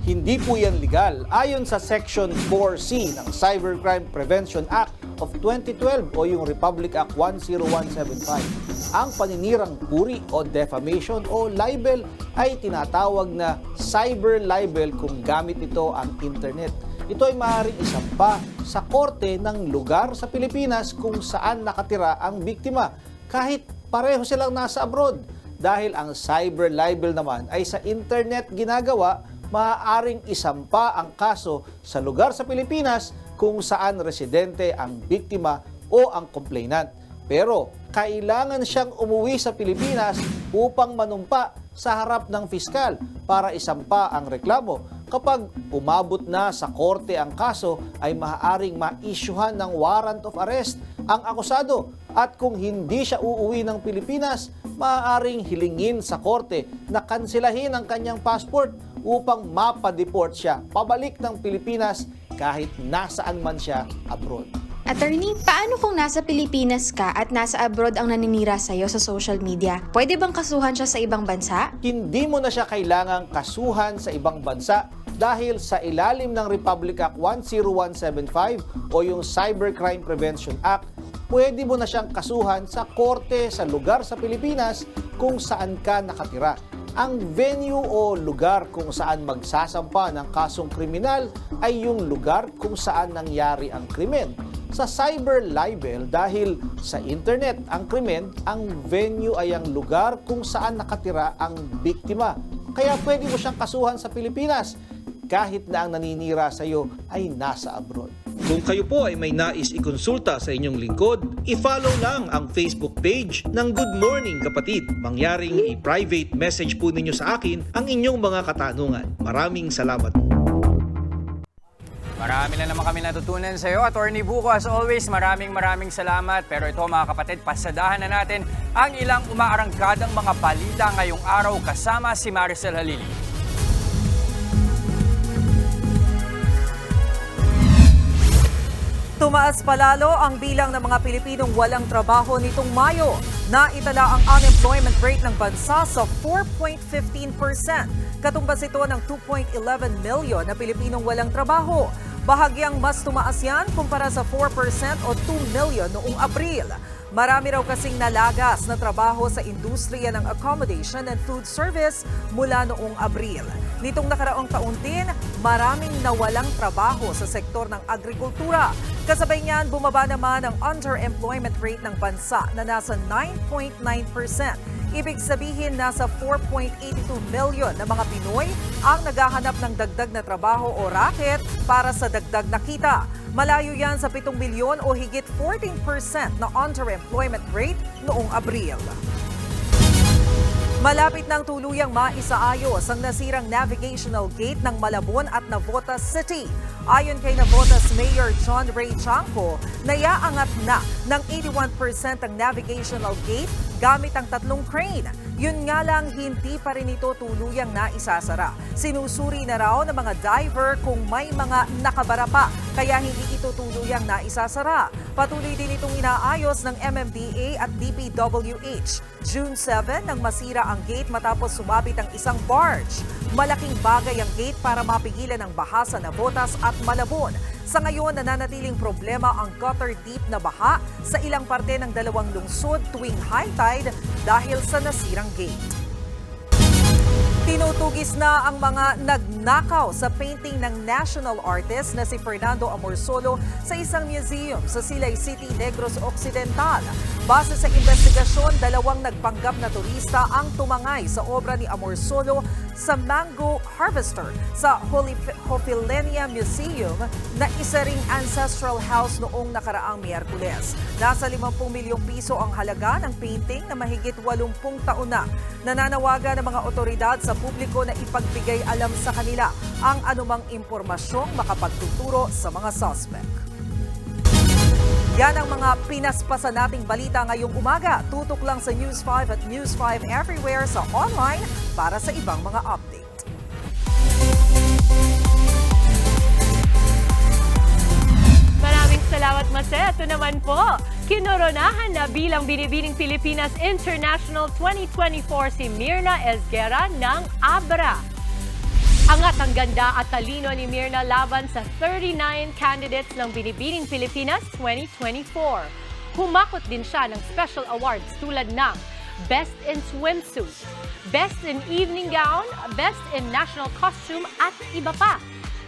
Hindi po yan legal. Ayon sa Section 4C ng Cybercrime Prevention Act of 2012 o yung Republic Act 10175, ang paninirang puri o defamation o libel ay tinatawag na cyber libel kung gamit ito ang internet. Ito ay maaaring isampa sa korte ng lugar sa Pilipinas kung saan nakatira ang biktima, kahit pareho silang nasa abroad. Dahil ang cyber libel naman ay sa internet ginagawa, maaaring isampa ang kaso sa lugar sa Pilipinas kung saan residente ang biktima o ang complainant. Pero kailangan siyang umuwi sa Pilipinas upang manumpa sa harap ng piskal para isampa ang reklamo. Kapag umabot na sa korte ang kaso, ay maaaring ma-issuehan ng warrant of arrest ang akusado. At kung hindi siya uuwi ng Pilipinas, maaaring hilingin sa korte na kansilahin ang kanyang passport upang mapadeport siya pabalik ng Pilipinas kahit nasaan man siya abroad. Attorney, paano kung nasa Pilipinas ka at nasa abroad ang naninira sa'yo sa social media? Pwede bang kasuhan siya sa ibang bansa? Hindi mo na siya kailangang kasuhan sa ibang bansa dahil sa ilalim ng Republic Act 10175 o yung Cybercrime Prevention Act, pwede mo na siyang kasuhan sa korte sa lugar sa Pilipinas kung saan ka nakatira. Ang venue o lugar kung saan magsasampa ng kasong kriminal ay yung lugar kung saan nangyari ang krimen. Sa cyber libel, dahil sa internet ang krimen, ang venue ay ang lugar kung saan nakatira ang biktima. Kaya pwede mo siyang kasuhan sa Pilipinas kahit na ang naninira sa iyo ay nasa abroad. Kung kayo po ay may nais ikonsulta sa inyong lingkod, i-follow lang ang Facebook page ng Good Morning Kapatid. Mangyaring i-private message po ninyo sa akin ang inyong mga katanungan. Maraming salamat. Marami na naman kami natutunan sa iyo. Attorney Buko, as always, maraming salamat. Pero ito mga kapatid, pasadahan na natin ang ilang umaarangkadang mga balita ngayong araw kasama si Maricel Halili. Tumaas palalo ang bilang ng mga Pilipinong walang trabaho nitong Mayo. Naitala ang unemployment rate ng bansa sa 4.15%. Katumbas ito ng 2.11 million na Pilipinong walang trabaho. Bahagyang mas tumaas yan kumpara sa 4% o 2 million noong Abril. Marami raw kasing nalagas na trabaho sa industriya ng accommodation and food service mula noong Abril. Nitong nakaraang taon din, maraming nawalang trabaho sa sektor ng agrikultura. Kasabay niyan, bumaba naman ang underemployment rate ng bansa na nasa 9.9%. Ibig sabihin, nasa 4.82 million na mga Pinoy ang naghahanap ng dagdag na trabaho o racket para sa dagdag na kita. Malayo yan sa 7 milyon o higit 14% na underemployment rate noong Abril. Malapit ng tuluyang maisaayos ang nasirang navigational gate ng Malabon at Navotas City. Ayon kay Navotas Mayor John Ray Chanco, naiaangat na ng 81% ang navigational gate gamit ang 3 crane. Yun nga lang, hindi pa rin ito tuluyang naisasara. Sinusuri na raw ng mga diver kung may mga nakabara pa, kaya hindi ito tuluyang naisasara. Patuloy din itong inaayos ng MMDA at DPWH. June 7 nang masira ang gate matapos sumabit ang isang barge. Malaking bagay ang gate para mapigilan ang baha sa Navotas at Malabon. Sa ngayon, nananatiling problema ang gutter deep na baha sa ilang parte ng dalawang lungsod tuwing high tide dahil sa nasirang gate. Tinutugis na ang mga nagnakaw sa painting ng national artist na si Fernando Amorsolo sa isang museum sa Silay City, Negros Occidental. Base sa investigasyon, 2 nagpanggap na turista ang tumangay sa obra ni Amorsolo sa Mango Harvester sa Hofilenia Museum na isa ring ancestral house noong nakaraang Miyerkules. Nasa 50 milyong piso ang halaga ng painting na mahigit 80 taon na. Nananawagan ng mga otoridad sa publiko na ipagbigay alam sa kanila ang anumang impormasyong makapagtuturo sa mga suspect. Yan ang mga pinaspasan nating balita ngayong umaga. Tutok lang sa News 5 at News 5 everywhere sa online para sa ibang mga update. Maraming salamat, Mase. Ito naman po, kinoronahan na bilang Binibining Pilipinas International 2024 si Mirna Esguerra ng Abra. Angat ang ganda at talino ni Mirna laban sa 39 candidates ng Binibining Pilipinas 2024. Humakot din siya ng special awards tulad ng Best in Swimsuit, Best in Evening Gown, Best in National Costume at iba pa.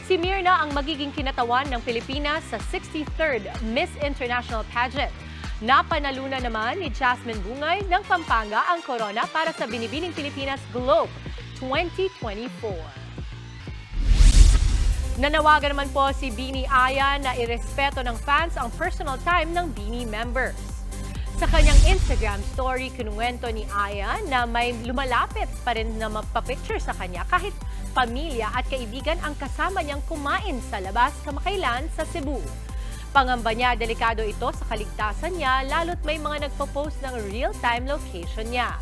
Si Mirna ang magiging kinatawan ng Pilipinas sa 63rd Miss International Pageant. Napanalunan naman ni Jasmine Bungay ng Pampanga ang corona para sa Binibining Pilipinas Globe 2024. Nanawagan naman po si Beanie Aya na irespeto ng fans ang personal time ng Beanie members. Sa kanyang Instagram story, kinuwento ni Aya na may lumalapit pa rin na magpa-picture sa kanya kahit pamilya at kaibigan ang kasama niyang kumain sa labas kamakailan sa Cebu. Pangamba niya, delikado ito sa kaligtasan niya lalo't may mga nagpo-post ng real-time location niya.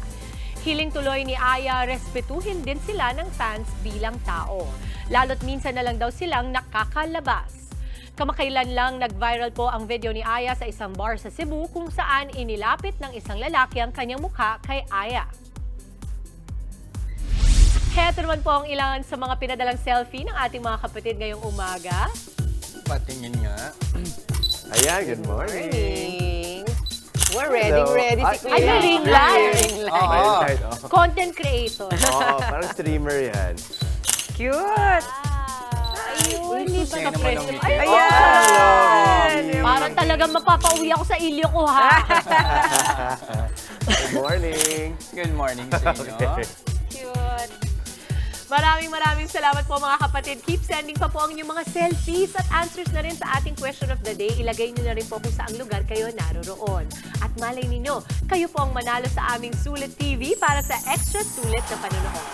Hiling tuloy ni Aya, respetuhin din sila ng fans bilang tao. Lalo't minsan na lang daw silang nakakalabas. Kamakailan lang nag-viral po ang video ni Aya sa isang bar sa Cebu kung saan inilapit ng isang lalaki ang kanyang mukha kay Aya. Heto naman po ang ilan sa mga pinadalang selfie ng ating mga kapatid ngayong umaga. Patingin nga. Ayan, good morning. We're ready si Kuya. Ay, may ring light. Content creator. Oo, parang streamer yan. Cute! Ayun, hindi pa na-fresh. Ayan! Parang talagang mapapauwi ako sa ilyo ko, ha? Good morning. Good morning sa inyo. Okay. Cute. Maraming salamat po mga kapatid. Keep sending pa po ang inyong mga selfies at answers na rin sa ating question of the day. Ilagay nyo na rin po kung saang lugar kayo naroroon. At malay ninyo, kayo po ang manalo sa aming Sulit TV para sa extra sulit na panonood.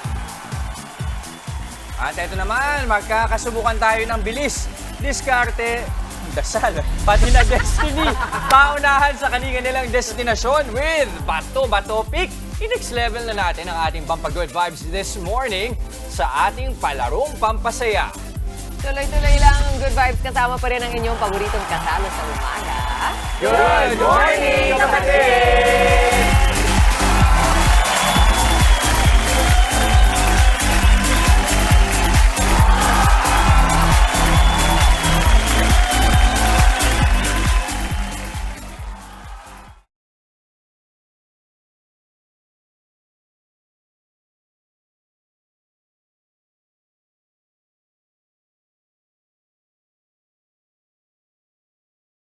At ito naman, magkakasubukan tayo ng bilis, diskarte, dasal, pati na destiny. Paunahan sa kanilang destinasyon with Bato Pick. I-next level na natin ang ating Pampagood Vibes this morning sa ating palarong pampasaya. Tuloy-tuloy lang ang good vibes kasama pa rin ang inyong paboritong kasalo sa umaga. Good morning, kapatid!